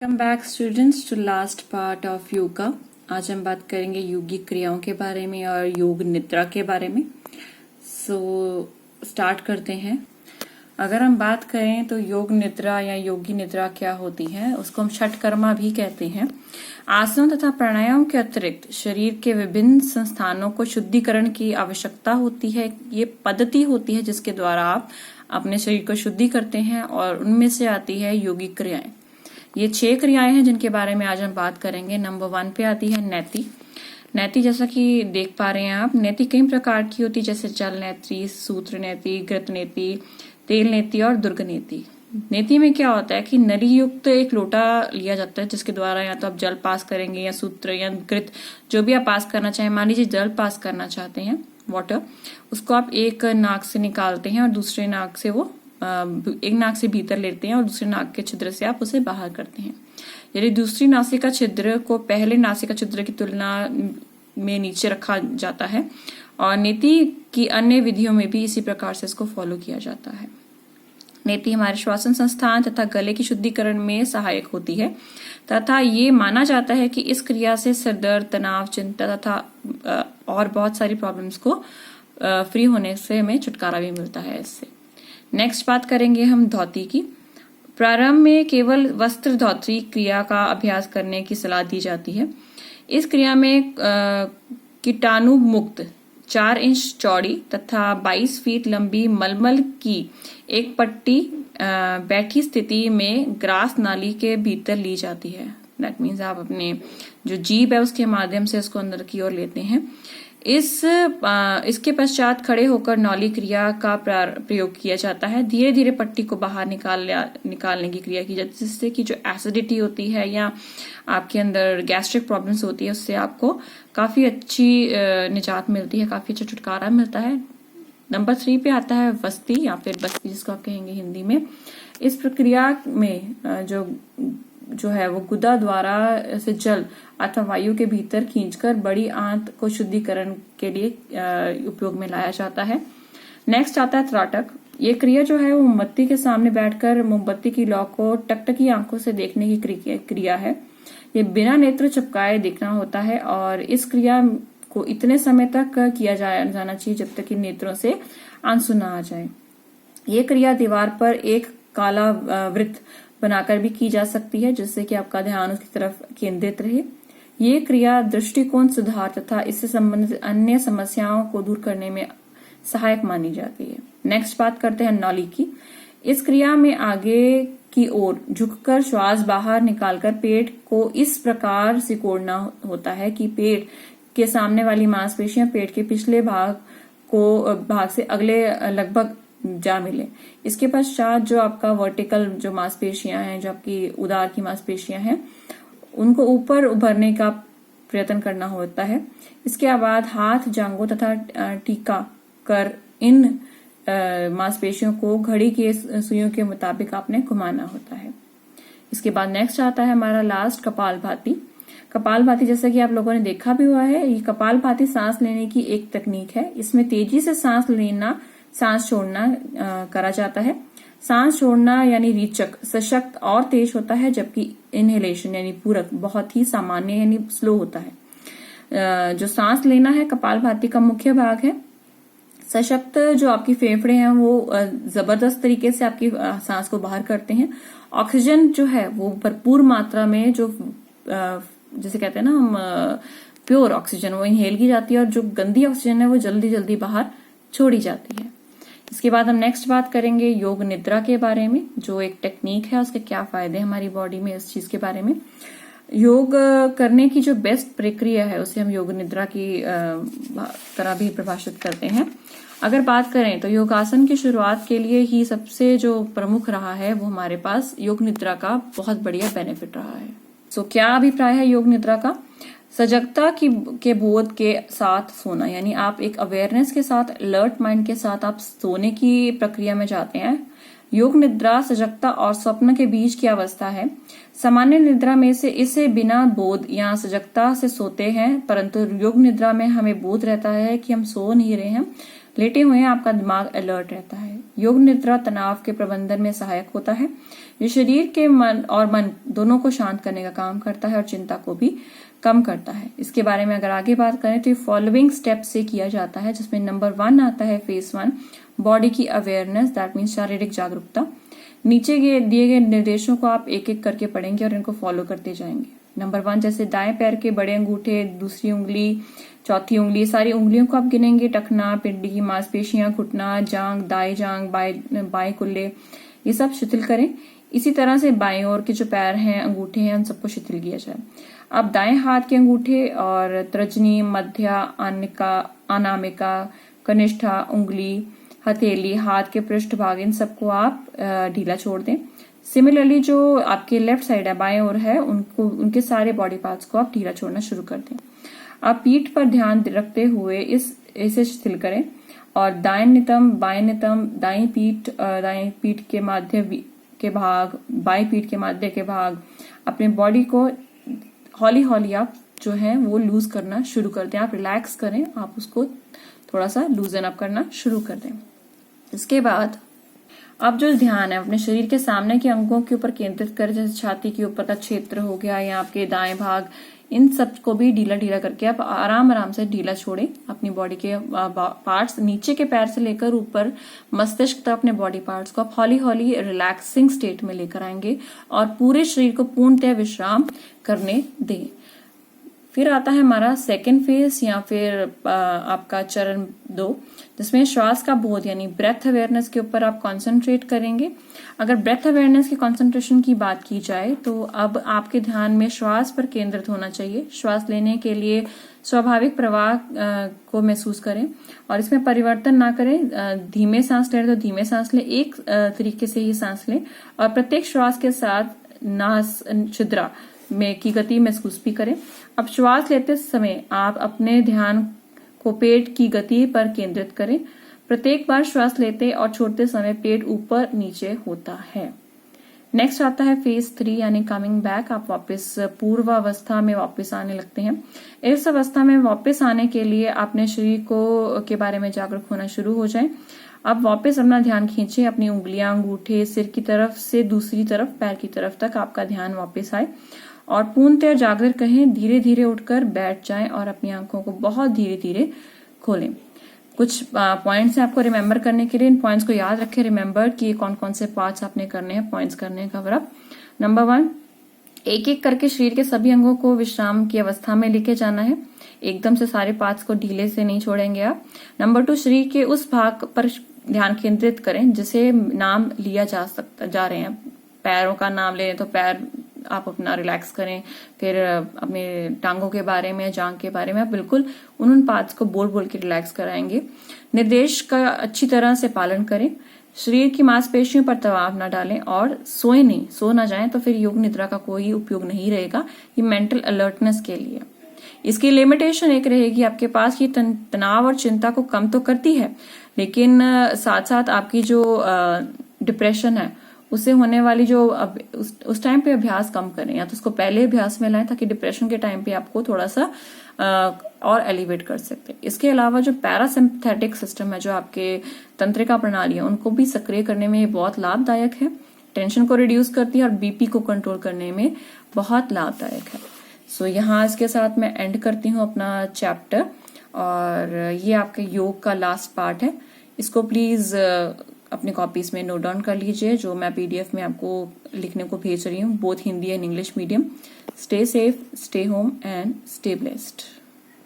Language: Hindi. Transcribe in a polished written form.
Welcome back students to last part of yoga. आज हम बात करेंगे योगिक क्रियाओं के बारे में और योग निद्रा के बारे में। स्टार्ट करते हैं। अगर हम बात करें तो योग निद्रा या योगी निद्रा क्या होती है, उसको हम षटकर्मा भी कहते हैं। आसनों तथा प्राणायाम के अतिरिक्त शरीर के विभिन्न संस्थानों को शुद्धिकरण की आवश्यकता होती है। ये पद्धति होती है जिसके द्वारा आप अपने शरीर को शुद्धि करते हैं और उनमें से आती है योगिक क्रियाएं। ये 6 क्रियाएं हैं जिनके बारे में आज हम बात करेंगे। नंबर 1 पे आती है नेति। नेति जैसा कि देख पा रहे हैं आप, नेति कई प्रकार की होती है, जैसे जल नेति, सूत्र नेति, घृत नेति, तेल नेति और दुर्ग नेति। नेति में क्या होता है कि नली युक्त एक लोटा लिया जाता है जिसके द्वारा या तो आप जल पास करेंगे या सूत्र या घृत, जो भी आप पास करना चाहें। मान लीजिए जल पास करना चाहते हैं, वाटर, उसको आप एक नाक से निकालते हैं और दूसरे नाक से वो एक नाक से भीतर लेते हैं और दूसरे नाक के छिद्र से आप उसे बाहर करते हैं। यदि दूसरी नासिका छिद्र को पहले नासिका छिद्र की तुलना में नीचे रखा जाता है और नेति की अन्य विधियों में भी इसी प्रकार से इसको फॉलो किया जाता है। नेति हमारे श्वसन संस्थान तथा गले की शुद्धिकरण में सहायक होती है तथा ये माना जाता है कि इस क्रिया से सिरदर्द, तनाव, चिंता तथा और बहुत सारी प्रॉब्लम्स को फ्री होने से हमें छुटकारा भी मिलता है इससे। नेक्स्ट बात करेंगे हम धौती की। प्रारंभ में केवल वस्त्र धौती क्रिया का अभ्यास करने की सलाह दी जाती है। इस क्रिया में कीटाणु मुक्त 4 इंच चौड़ी तथा 22 फीट लंबी मलमल की एक पट्टी बैठी स्थिति में ग्रास नाली के भीतर ली जाती है। दैट मीन्स आप अपने जो जीभ है उसके माध्यम से इसको अंदर की ओर लेते हैं। इसके पश्चात खड़े होकर नौली क्रिया का प्रयोग किया जाता है। धीरे धीरे पट्टी को बाहर निकालने की क्रिया की जाती है, जिससे कि जो एसिडिटी होती है या आपके अंदर गैस्ट्रिक प्रॉब्लम्स होती है उससे आपको काफी अच्छी निजात मिलती है, काफी अच्छा छुटकारा मिलता है। नंबर 3 पे आता है वस्ती या फिर बस्ती जिसको आप कहेंगे हिंदी में। इस प्रक्रिया में जो है वो गुदा द्वारा से जल अथवा वायु के भीतर खींचकर बड़ी आंत को शुद्धिकरण के लिए उपयोग में लाया जाता है। नेक्स्ट आता है त्राटक। ये क्रिया जो है वो मोमबत्ती के सामने बैठकर मोमबत्ती की लौ को टकटकी आंखों से देखने की क्रिया है। ये बिना नेत्र चिपकाए देखना होता है और इस क्रिया को इतने समय तक किया जाना चाहिए जब तक कि नेत्रों से आंसू न आ जाए। ये क्रिया दीवार पर एक काला वृत्त बनाकर भी की जा सकती है जिससे कि आपका ध्यान उसकी तरफ केंद्रित रहे। ये क्रिया दृष्टिकोण सुधार तथा इससे संबंधित अन्य समस्याओं को दूर करने में सहायक मानी जाती है। नेक्स्ट बात करते हैं नौली की। इस क्रिया में आगे की ओर झुककर श्वास बाहर निकालकर पेट को इस प्रकार सिकोड़ना होता है कि पेट के सामने वाली मांसपेशियां पेट के पिछले भाग से अगले लगभग जा मिले। इसके पश्चात जो आपका वर्टिकल जो मांसपेशियां हैं, जो आपकी उदर की मांसपेशियां हैं, उनको ऊपर उभरने का प्रयत्न करना होता है। इसके बाद हाथ, जांघों तथा टीका कर इन मांसपेशियों को घड़ी के सुइयों के मुताबिक आपने घुमाना होता है। इसके बाद नेक्स्ट आता है हमारा लास्ट कपालभाति। कपालभाति जैसा कि आप लोगों ने देखा भी हुआ है, ये कपालभाति सांस लेने की एक तकनीक है। इसमें तेजी से सांस लेना, सांस छोड़ना करा जाता है। सांस छोड़ना यानी रीचक सशक्त और तेज होता है, जबकि इनहेलेशन यानी पूरक बहुत ही सामान्य यानी स्लो होता है। जो सांस लेना है कपालभाति का मुख्य भाग है। सशक्त जो आपकी फेफड़े हैं वो जबरदस्त तरीके से आपकी सांस को बाहर करते हैं। ऑक्सीजन जो है वो भरपूर मात्रा में जो जैसे कहते हैं ना हम प्योर ऑक्सीजन वो इनहेल की जाती है और जो गंदी ऑक्सीजन है वो जल्दी जल्दी बाहर छोड़ी जाती है। इसके बाद हम नेक्स्ट बात करेंगे योग निद्रा के बारे में, जो एक टेक्निक है, उसके क्या फायदे हमारी बॉडी में, इस चीज के बारे में। योग करने की जो बेस्ट प्रक्रिया है उसे हम योग निद्रा की तरह भी परिभाषित करते हैं। अगर बात करें तो योगासन की शुरुआत के लिए ही सबसे जो प्रमुख रहा है वो हमारे पास योग निद्रा का बहुत बढ़िया बेनिफिट रहा है। क्या अभिप्राय है योग निद्रा का? सजगता के बोध के साथ सोना, यानी आप एक अवेयरनेस के साथ, अलर्ट माइंड के साथ आप सोने की प्रक्रिया में जाते हैं। योग निद्रा सजगता और स्वप्न के बीच की अवस्था है। सामान्य निद्रा में से इसे बिना बोध या सजगता से सोते हैं, परंतु योग निद्रा में हमें बोध रहता है कि हम सो नहीं रहे हैं, लेटे हुए हैं, आपका दिमाग अलर्ट रहता है। योग निद्रा तनाव के प्रबंधन में सहायक होता है। ये शरीर के मन दोनों को शांत करने का काम करता है और चिंता को भी कम करता है। इसके बारे में अगर आगे बात करें तो ये फॉलोइंग स्टेप से किया जाता है, जिसमें नंबर 1 आता है फेज 1 बॉडी की अवेयरनेस, दैट मीन्स शारीरिक जागरूकता। नीचे दिए गए निर्देशों को आप एक एक करके पढ़ेंगे और इनको फॉलो करते जाएंगे। नंबर 1 जैसे दाएं पैर के बड़े अंगूठे, दूसरी उंगली, चौथी उंगली, सारी उंगलियों को आप गिनेंगे। टखना, पिंडी की मांसपेशियां, घुटना, जांग, दाएं जांग, बाएं कुल्ले, ये सब शिथिल करें। इसी तरह से बाएं ओर के जो पैर हैं, अंगूठे हैं, उन सबको शिथिल किया जाए। अब दाएं हाथ के अंगूठे और तर्जनी, मध्या, अनामिका, कनिष्ठा, उंगली, हथेली, हाथ के पृष्ठ भाग, इन सबको आप ढीला छोड़ दें। सिमिलरली जो आपके लेफ्ट साइड है, बाएं ओर है, उनके सारे बॉडी पार्ट्स को आप ढीला छोड़ना शुरू कर दें। आप पीठ पर ध्यान रखते हुए इसे शिथिल करें और दाएं नितंब, बाएं नितंब, दाएं पीठ के माध्य के भाग, बाएं पीठ के माध्य के भाग, अपने बॉडी को हौली हौली आप जो है वो लूज करना शुरू कर दें। आप रिलैक्स करें, आप उसको थोड़ा सा लूजन अप करना शुरू कर दें। इसके बाद आप जो ध्यान है अपने शरीर के सामने के अंगों के ऊपर केंद्रित करें, जैसे छाती के ऊपर का क्षेत्र हो गया या आपके दाएं भाग, इन सब को भी ढीला ढीला करके आप आराम से ढीला छोड़ें। अपनी बॉडी के पार्ट्स नीचे के पैर से लेकर ऊपर मस्तिष्क तक अपने बॉडी पार्ट्स को आप हौली हौली रिलैक्सिंग स्टेट में लेकर आएंगे और पूरे शरीर को पूर्णतः विश्राम करने दें। फिर आता है हमारा सेकेंड फेज या फिर आपका चरण 2, जिसमें श्वास का बोध यानी ब्रेथ अवेयरनेस के ऊपर आप कंसंट्रेट करेंगे। अगर ब्रेथ अवेयरनेस की कंसंट्रेशन की बात की जाए तो अब आपके ध्यान में श्वास पर केंद्रित होना चाहिए। श्वास लेने के लिए स्वाभाविक प्रवाह को महसूस करें और इसमें परिवर्तन ना करें। धीमे सांस ले रहे तो धीमे सांस लें, एक तरीके से ही सांस लें और प्रत्येक श्वास के साथ नास छिद्रा में की गति महसूस भी करें। अब श्वास लेते समय आप अपने ध्यान को पेट की गति पर केंद्रित करें। प्रत्येक बार श्वास लेते और छोड़ते समय पेट ऊपर नीचे होता है। नेक्स्ट आता है फेज 3 यानी कमिंग बैक। आप वापस पूर्वावस्था में वापस आने लगते हैं। इस अवस्था में वापस आने के लिए अपने शरीर को के बारे में जागरूक होना शुरू हो जाए। अब वापस अपना ध्यान खींचे, अपनी उंगलियां, अंगूठे सिर की तरफ से दूसरी तरफ, पैर की तरफ तक आपका ध्यान वापस आए और पूर्णतः जागृत कहें। धीरे धीरे उठकर बैठ जाएं और अपनी आंखों को बहुत धीरे धीरे खोलें। कुछ पॉइंट्स हैं आपको रिमेम्बर करने के लिए, इन पॉइंट्स को याद रखें। रिमेम्बर कि कौन कौन से पार्ट्स आपने करने हैं, पॉइंट्स करने हैं कवर अप। नंबर 1, एक एक करके शरीर के सभी अंगों को विश्राम की अवस्था में लेके जाना है। एकदम से सारे पार्ट्स को ढीले से नहीं छोड़ेंगे आप। नंबर 2, शरीर के उस भाग पर ध्यान केंद्रित करें जिसे नाम लिया जा रहे हैं। पैरों का नाम ले तो पैर आप अपना रिलैक्स करें। फिर अपने टांगों के बारे में, जांग के बारे में आप बिल्कुल उन पार्ट्स को बोल बोल के रिलैक्स कराएंगे। निर्देश का अच्छी तरह से पालन करें। शरीर की मांसपेशियों पर दबाव ना डालें और सोए नहीं, सो ना जाएं तो फिर योग निद्रा का कोई उपयोग नहीं रहेगा। ये मेंटल अलर्टनेस के लिए। इसकी लिमिटेशन एक रहेगी, आपके पास ये तनाव और चिंता को कम तो करती है, लेकिन साथ साथ आपकी जो डिप्रेशन है उससे होने वाली जो उस टाइम पे अभ्यास कम करें, या तो उसको पहले अभ्यास में लाएं ताकि डिप्रेशन के टाइम पे आपको थोड़ा सा और एलिवेट कर सकते हैं। इसके अलावा जो पैरासिम्पैथेटिक सिस्टम है, जो आपके तंत्रिका प्रणाली है, उनको भी सक्रिय करने में ये बहुत लाभदायक है। टेंशन को रिड्यूस करती है और बीपी को कंट्रोल करने में बहुत लाभदायक है। सो यहाँ इसके साथ मैं एंड करती हूँ अपना चैप्टर, और ये आपके योग का लास्ट पार्ट है। इसको प्लीज अपने कॉपीज में नोट डाउन कर लीजिए, जो मैं पीडीएफ में आपको लिखने को भेज रही हूँ, both Hindi and English medium. Stay safe, stay home and stay blessed.